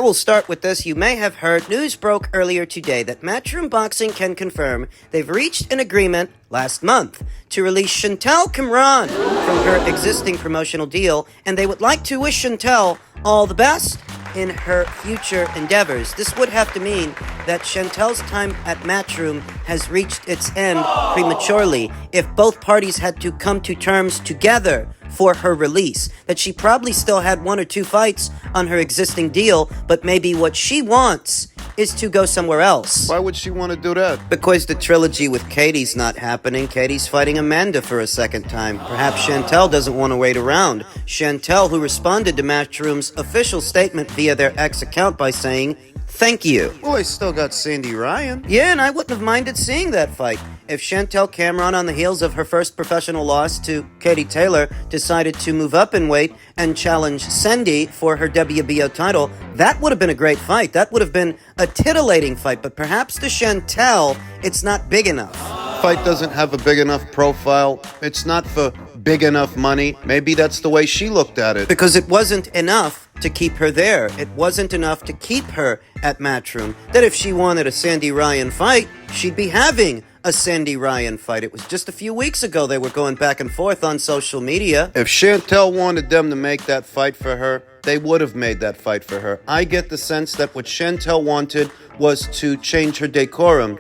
will start with this. You may have heard news broke earlier today that Matchroom Boxing can confirm they've reached an agreement last month to release Chantel Cameron from her existing promotional deal, and they would like to wish Chantel all the best in her future endeavors. This would have to mean that Chantel's time at Matchroom has reached its end prematurely if both parties had to come to terms together for her release. That she probably still had 1 or 2 fights on her existing deal, but maybe what she wants is to go somewhere else. Why would she want to do that? Because the trilogy with Katie's not happening. Katie's fighting Amanda for a second time. Perhaps Chantel doesn't want to wait around. Chantel, who responded to Matchroom's official statement via their X account by saying, "Thank you." Well, I still got Sandy Ryan. Yeah, and I wouldn't have minded seeing that fight. If Chantel Cameron, on the heels of her first professional loss to Katie Taylor, decided to move up in weight and challenge Sandy for her WBO title, that would have been a great fight. That would have been a titillating fight, but perhaps to Chantel, it's not big enough. Fight doesn't have a big enough profile. It's not for big enough money. Maybe that's the way she looked at it. Because it wasn't enough to keep her there. It wasn't enough to keep her at Matchroom. That if she wanted a Sandy Ryan fight, she'd be having a Sandy Ryan fight. It was just a few weeks ago they were going back and forth on social media. If Chantel wanted them to make that fight for her, they would have made that fight for her. I get the sense that what Chantel wanted was to change her decorum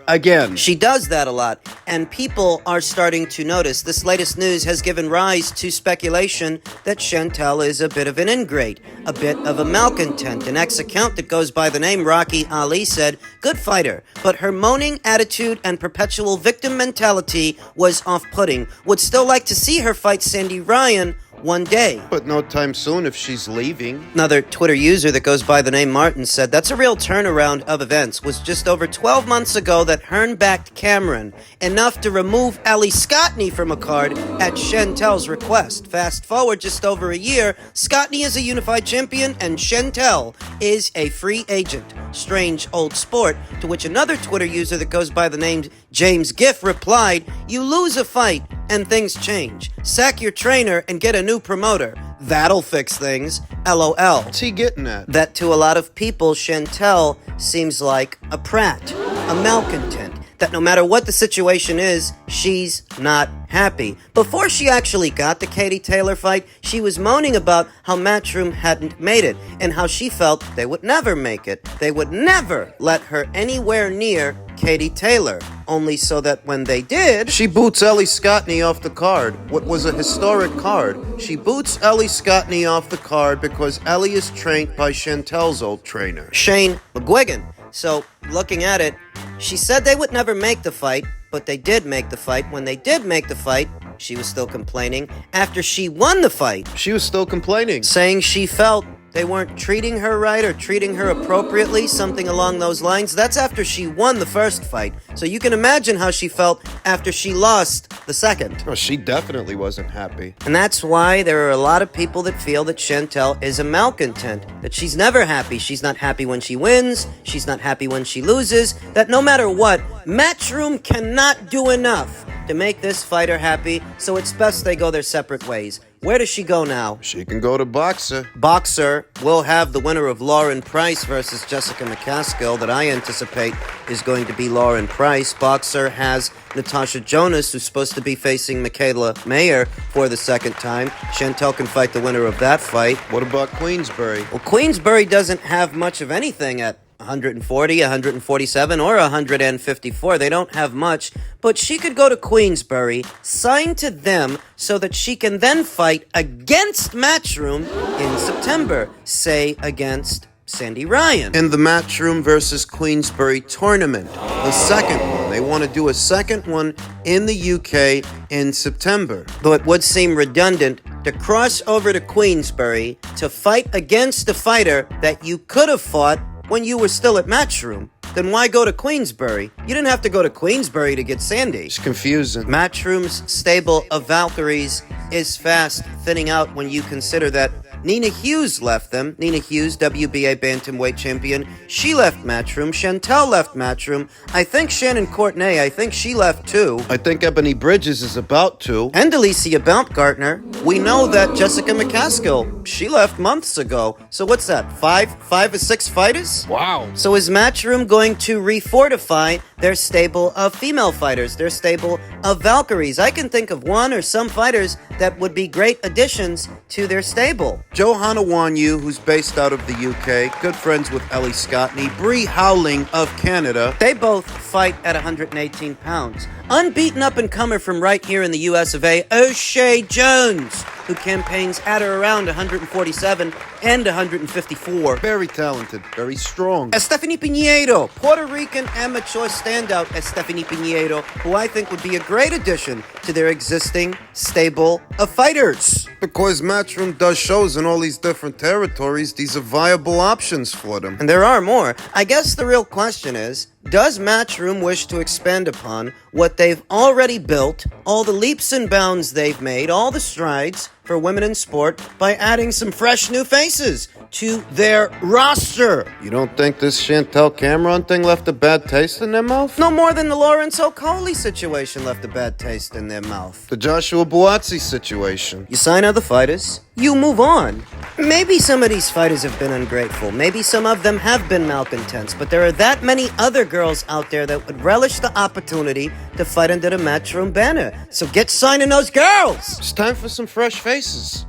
again. She does that a lot, and people are starting to notice. This latest news has given rise to speculation that Chantel is a bit of an ingrate, a bit of a malcontent. An ex-account that goes by the name Rocky Ali said, "Good fighter, but her moaning attitude and perpetual victim mentality was off-putting. Would still like to see her fight Sandy Ryan one day." But no time soon if she's leaving. Another Twitter user that goes by the name Martin said, "That's a real turnaround of events. Was just over 12 months ago that Hearn backed Cameron, enough to remove Ali Scottney from a card at Chantel's request. Fast forward just over a year, Scottney is a unified champion and Chantel is a free agent. Strange old sport," to which another Twitter user that goes by the name James Giff replied, "You lose a fight and things change. Sack your trainer and get a new promoter. That'll fix things. LOL." What's he getting at? That to a lot of people, Chantel seems like a prat, a malcontent. That no matter what the situation is, she's not happy. Before she actually got the Katie Taylor fight, she was moaning about how Matchroom hadn't made it and how she felt they would never make it. They would never let her anywhere near Katie Taylor, only so that when they did, she boots Ellie Scottney off the card. What was a historic card. She boots Ellie Scottney off the card because Ellie is trained by Chantel's old trainer, Shane McGuigan. So, looking at it, she said they would never make the fight, but they did make the fight. When they did make the fight, she was still complaining. After she won the fight, she was still complaining, saying she felt they weren't treating her right or treating her appropriately, something along those lines. That's after she won the first fight. So you can imagine how she felt after she lost the second. Oh, she definitely wasn't happy. And that's why there are a lot of people that feel that Chantel is a malcontent, that she's never happy. She's not happy when she wins. She's not happy when she loses. That no matter what, Matchroom cannot do enough to make this fighter happy, so it's best they go their separate ways. Where does she go now? She can go to Boxer. Boxer will have the winner of Lauren Price versus Jessica McCaskill that I anticipate is going to be Lauren Price. Boxer has Natasha Jonas, who's supposed to be facing Michaela Mayer for the second time. Chantel can fight the winner of that fight. What about Queensbury? Well, Queensbury doesn't have much of anything at 140, 147, or 154. They don't have much, but she could go to Queensbury, sign to them so that she can then fight against Matchroom in September, say against Sandy Ryan. In the Matchroom versus Queensbury tournament, the second one. They want to do a second one in the UK in September. Though it would seem redundant to cross over to Queensbury to fight against a fighter that you could have fought when you were still at Matchroom. Then why go to Queensbury? You didn't have to go to Queensbury to get Sandy. It's confusing. Matchroom's stable of Valkyries is fast thinning out when you consider that Nina Hughes left them. Nina Hughes, WBA bantamweight champion, she left Matchroom. Chantel left Matchroom. I think Shannon Courtenay, I think she left too. I think Ebony Bridges is about to. And Alicia Baumgartner. We know that Jessica McCaskill, she left months ago. So what's that, five or six fighters? Wow. So is Matchroom going to refortify their stable of female fighters, their stable of Valkyries? I can think of one or some fighters that would be great additions to their stable. Johanna Wanyu, who's based out of the UK, good friends with Ellie Scottney, Bree Howling of Canada. They both fight at 118 pounds. Unbeaten up-and-comer from right here in the US of A, O'Shea Jones, who campaigns at or around 147 and 154. Very talented, very strong. Estefany Pinedo, Puerto Rican amateur standout Estefany Pinedo, who I think would be a great addition to their existing stable of fighters. Because Matchroom does shows in all these different territories, these are viable options for them. And there are more. I guess the real question is, does Matchroom wish to expand upon what they've already built, all the leaps and bounds they've made, all the strides for women in sport by adding some fresh new faces to their roster? You don't think this Chantel Cameron thing left a bad taste in their mouth? No more than the Lawrence Okolie situation left a bad taste in their mouth. The Joshua Buatsi situation. You sign other fighters, you move on. Maybe some of these fighters have been ungrateful. Maybe some of them have been malcontents. But there are that many other girls out there that would relish the opportunity to fight under the Matchroom banner. So get signing those girls! It's time for some fresh faces.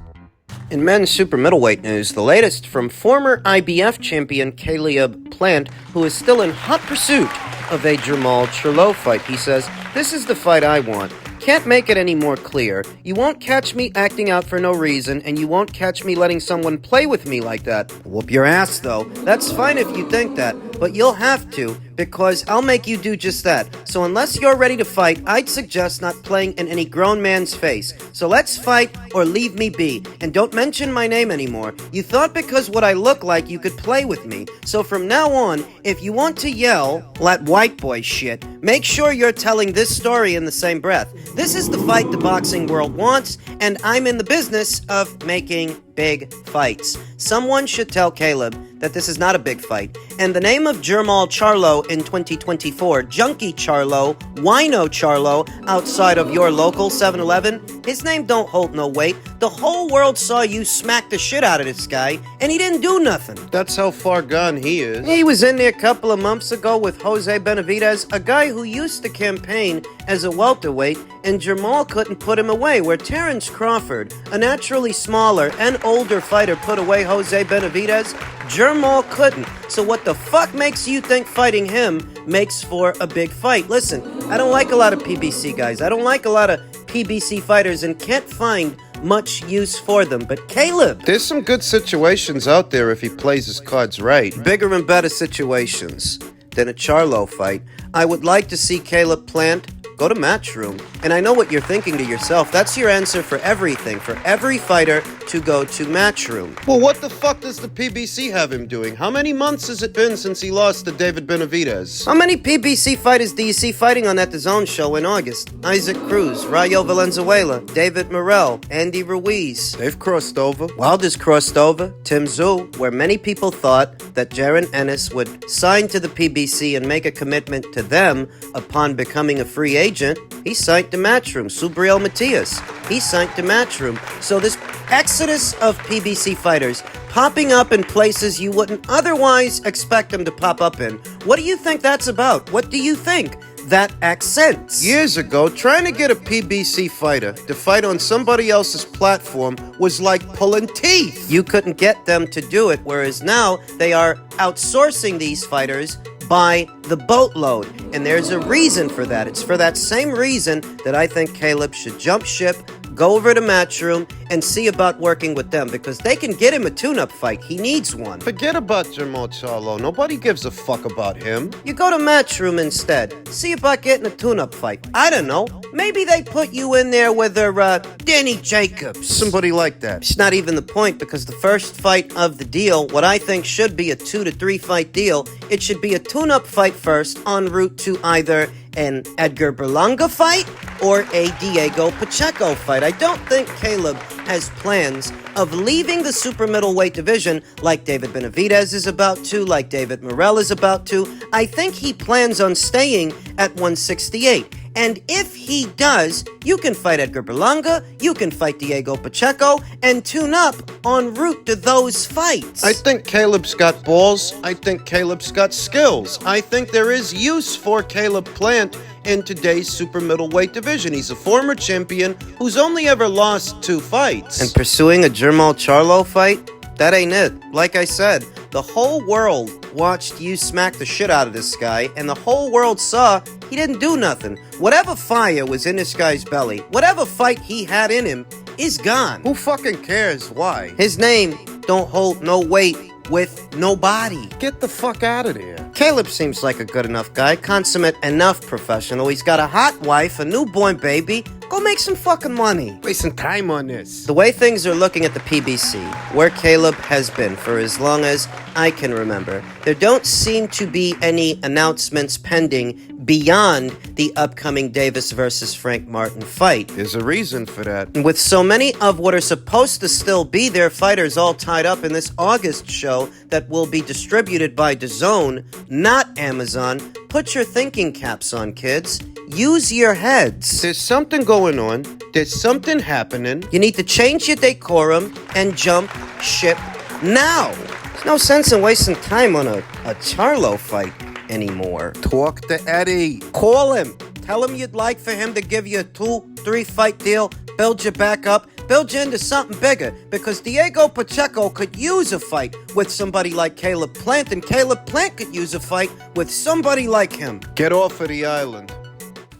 In men's super middleweight news, the latest from former IBF champion Caleb Plant, who is still in hot pursuit of a Jamal Charlo fight. He says, "This is the fight I want. Can't make it any more clear. You won't catch me acting out for no reason, and you won't catch me letting someone play with me like that. Whoop your ass, though. That's fine if you think that, but you'll have to, because I'll make you do just that. So unless you're ready to fight, I'd suggest not playing in any grown man's face. So let's fight or leave me be, and don't mention my name anymore. You thought because what I look like you could play with me. So from now on, if you want to yell that white boy shit, make sure you're telling this story in the same breath. This is the fight the boxing world wants, and I'm in the business of making big fights. Someone should tell Caleb that this is not a big fight. And the name of Jamal Charlo in 2024, Junkie Charlo, Wino Charlo, outside of your local 7-Eleven, his name don't hold no weight. The whole world saw you smack the shit out of this guy, and he didn't do nothing. That's how far gone he is. He was in there a couple of months ago with Jose Benavidez, a guy who used to campaign as a welterweight, and Jamal couldn't put him away, where Terrence Crawford, a naturally smaller and older fighter, put away Jose Benavidez. Jamal couldn't. So what the fuck makes you think fighting him makes for a big fight? Listen, I don't like a lot of PBC guys. I don't like a lot of PBC fighters and can't find much use for them. But Caleb, There's some good situations out there if he plays his cards right. bigger and better situations than a Charlo fight. I would like to see Caleb Plant go to Matchroom. And I know what you're thinking to yourself. That's your answer for everything, for every fighter to go to Matchroom. Well, what the fuck does the PBC have him doing? How many months has it been since he lost to David Benavidez? How many PBC fighters do you see fighting on that DAZN show in August? Isaac Cruz, Rayo Valenzuela, David Morrell, Andy Ruiz. They've crossed over. Wilder's crossed over. Tim Tszyu, where many people thought that Jaron Ennis would sign to the PBC and make a commitment to them upon becoming a free agent, he signed to Matchroom. Subriel Matias, he signed to Matchroom. So this exodus of PBC fighters popping up in places you wouldn't otherwise expect them to pop up in. What do you think that's about? What do you think that accents? Years ago, trying to get a PBC fighter to fight on somebody else's platform was like pulling teeth. You couldn't get them to do it, whereas now they are outsourcing these fighters by the boatload. And there's a reason for that. It's for that same reason that I think Caleb should jump ship, go over to Matchroom, and see about working with them, because they can get him a tune-up fight. He needs one. Forget about Jamal Charlo. Nobody gives a fuck about him. You go to Matchroom instead. See about getting a tune-up fight. I don't know. Maybe they put you in there with Danny Jacobs. Somebody like that. It's not even the point, because the first fight of the deal, what I think should be a 2 to 3 fight deal, it should be a tune-up fight first en route to either an Edgar Berlanga fight or a Diego Pacheco fight. I don't think Caleb has plans of leaving the super middleweight division like David Benavidez is about to, like David Morrell is about to. I think he plans on staying at 168. And if he does, you can fight Edgar Berlanga, you can fight Diego Pacheco, and tune up en route to those fights. I think Caleb's got balls. I think Caleb's got skills. I think there is use for Caleb Plant in today's super middleweight division. He's a former champion who's only ever lost 2 fights. And pursuing a Jermall Charlo fight? That ain't it. Like I said, the whole world watched you smack the shit out of this guy, and the whole world saw he didn't do nothing. Whatever fire was in this guy's belly, whatever fight he had in him, is gone. Who fucking cares? Why? His name don't hold no weight with nobody. Get the fuck out of there. Caleb seems like a good enough guy, consummate enough professional. He's got a hot wife, a newborn baby. Go make some fucking money. Wasting time on this. The way things are looking at the PBC, where Caleb has been for as long as I can remember, there don't seem to be any announcements pending beyond the upcoming Davis versus Frank Martin fight. There's a reason for that. And with so many of what are supposed to still be their fighters all tied up in this August show that will be distributed by DAZN, not Amazon, put your thinking caps on, kids. Use your heads. There's something going on. There's something happening. You need to change your decorum and jump ship now. There's no sense in wasting time on a Charlo fight anymore. Talk to Eddie. Call him. Tell him you'd like for him to give you a 2-3 fight deal, build you back up, build you into something bigger, because Diego Pacheco could use a fight with somebody like Caleb Plant, and Caleb Plant could use a fight with somebody like him. Get off of the island.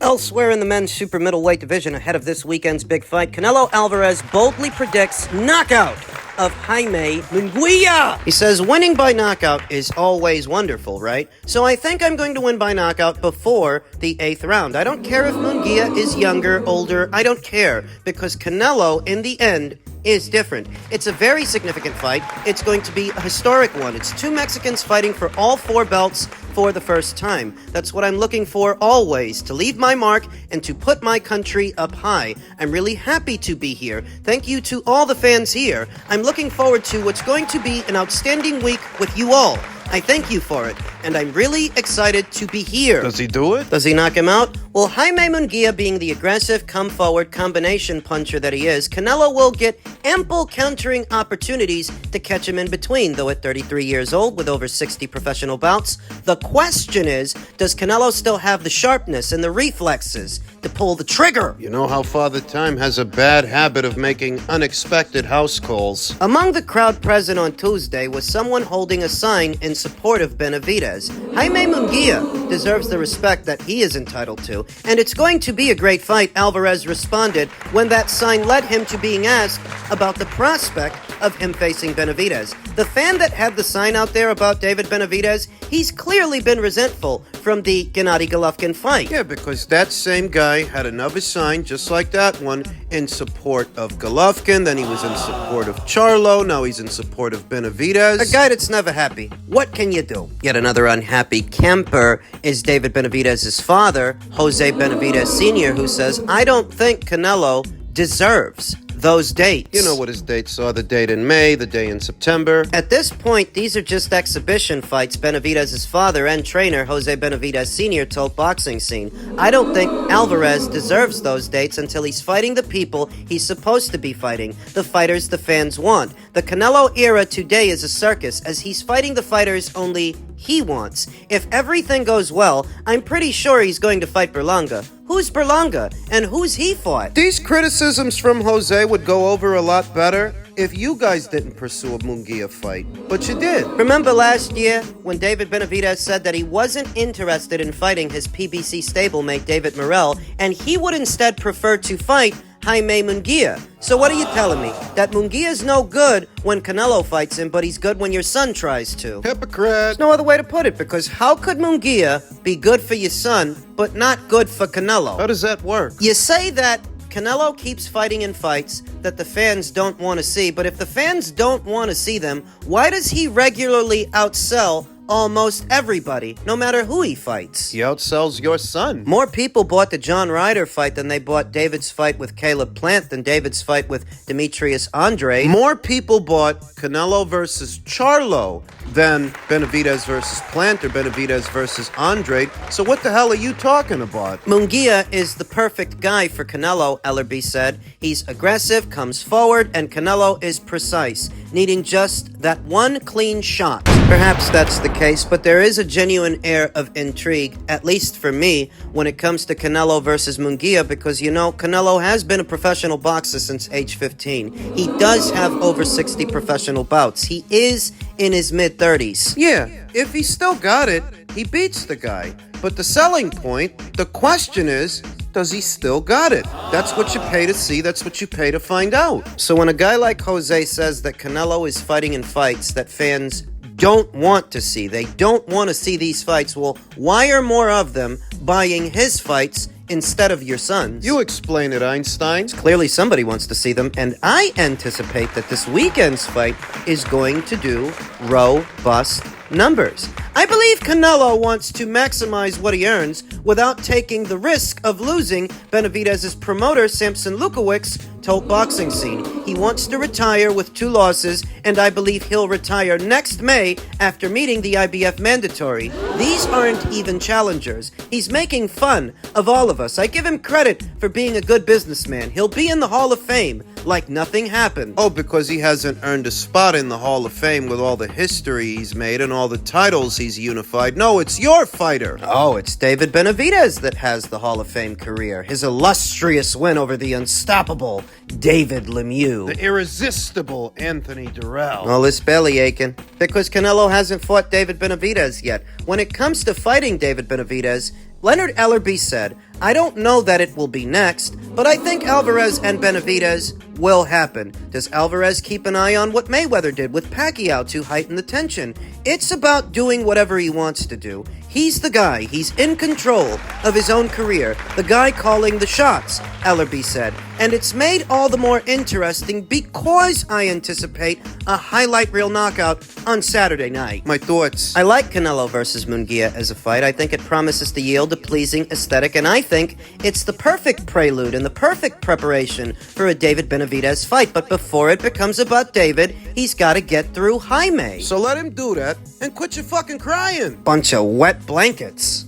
Elsewhere in the men's super middleweight division ahead of this weekend's big fight, Canelo Alvarez boldly predicts knockout of Jaime Munguia. He says winning by knockout is always wonderful, right? So I think I'm going to win by knockout before the 8th round. I don't care if Munguia is younger, older, I don't care, because Canelo, in the end, is different. It's a very significant fight. It's going to be a historic one. It's 2 Mexicans fighting for all 4 belts for the first time. That's what I'm looking for always, to leave my mark and to put my country up high. I'm really happy to be here. Thank you to all the fans here. I'm looking forward to what's going to be an outstanding week with you all. I thank you for it, and I'm really excited to be here. Does he do it? Does he knock him out? Well, Jaime Munguia, being the aggressive, come-forward combination puncher that he is, Canelo will get ample countering opportunities to catch him in between, though at 33 years old, with over 60 professional bouts. The question is, does Canelo still have the sharpness and the reflexes to pull the trigger? You know how Father Time has a bad habit of making unexpected house calls. Among the crowd present on Tuesday was someone holding a sign in support of Benavidez. Jaime Munguia deserves the respect that he is entitled to, and it's going to be a great fight, Alvarez responded when that sign led him to being asked about the prospect of him facing Benavidez. The fan that had the sign out there about David Benavidez, he's clearly been resentful from the Gennady Golovkin fight. Yeah, because that same guy had another sign just like that one in support of Golovkin, then he was in support of Charlo, now he's in support of Benavidez. A guy that's never happy. What can you do? Yet another unhappy camper is David Benavidez's father, Jose Benavidez Sr., who says, I don't think Canelo deserves those dates. You know what his dates are, the date in May, the day in September. At this point, these are just exhibition fights, Benavidez's father and trainer, Jose Benavidez Sr., told Boxing Scene. I don't think Alvarez deserves those dates until he's fighting the people he's supposed to be fighting, the fighters the fans want. The Canelo era today is a circus, as he's fighting the fighters only he wants. If everything goes well, I'm pretty sure he's going to fight Berlanga. Who's Berlanga? And who's he fought? These criticisms from Jose would go over a lot better if you guys didn't pursue a Munguia fight. But you did. Remember last year when David Benavidez said that he wasn't interested in fighting his PBC stablemate David Morrell, and he would instead prefer to fight Jaime Munguia. So what are you telling me? That Munguia's no good when Canelo fights him, but he's good when your son tries to? Hypocrite. There's no other way to put it, because how could Munguia be good for your son, but not good for Canelo? How does that work? You say that Canelo keeps fighting in fights that the fans don't want to see, but if the fans don't want to see them, why does he regularly outsell almost everybody, no matter who he fights. He outsells your son. More people bought the John Ryder fight than they bought David's fight with Caleb Plant than David's fight with Demetrius Andrade. More people bought Canelo versus Charlo than Benavidez versus Plant or Benavidez versus Andrade. So what the hell are you talking about? Munguia is the perfect guy for Canelo, Ellerby said. He's aggressive, comes forward, and Canelo is precise, needing just that one clean shot. Perhaps that's the case, but there is a genuine air of intrigue, at least for me, when it comes to Canelo versus Munguia, because, you know, Canelo has been a professional boxer since age 15. He does have over 60 professional bouts. He is in his mid-30s. Yeah, if he still got it, he beats the guy. But the selling point, the question is, does he still got it? That's what you pay to see, that's what you pay to find out. So when a guy like Jose says that Canelo is fighting in fights that fans don't want to see, they don't want to see these fights, well, why are more of them buying his fights instead of your son's? You explain it, Einstein. Clearly somebody wants to see them, and I anticipate that this weekend's fight is going to do robust numbers. I believe Canelo wants to maximize what he earns without taking the risk of losing Benavidez's promoter, Samson Lukowicz, to boxing scene. He wants to retire with 2 losses, and I believe he'll retire next May after meeting the IBF mandatory. These aren't even challengers. He's making fun of all of us. I give him credit for being a good businessman. He'll be in the Hall of Fame like nothing happened. Oh, because he hasn't earned a spot in the Hall of Fame with all the history he's made and all the titles he's unified. No, it's your fighter. Oh, it's David Benavidez that has the Hall of Fame career. His illustrious win over the unstoppable David Lemieux. The irresistible Anthony Durrell. Well, this belly aching because Canelo hasn't fought David Benavidez yet. When it comes to fighting David Benavidez, Leonard Ellerby said, I don't know that it will be next, but I think Alvarez and Benavidez will happen. Does Alvarez keep an eye on what Mayweather did with Pacquiao to heighten the tension? It's about doing whatever he wants to do. He's the guy. He's in control of his own career. The guy calling the shots, Ellerby said. And it's made all the more interesting because I anticipate a highlight reel knockout on Saturday night. My thoughts. I like Canelo versus Munguia as a fight. I think it promises to yield a pleasing aesthetic, and I think it's the perfect prelude and the perfect preparation for a David Benavidez fight. But before it becomes about David, he's got to get through Jaime. So let him do that and quit your fucking crying. Bunch of wet blankets.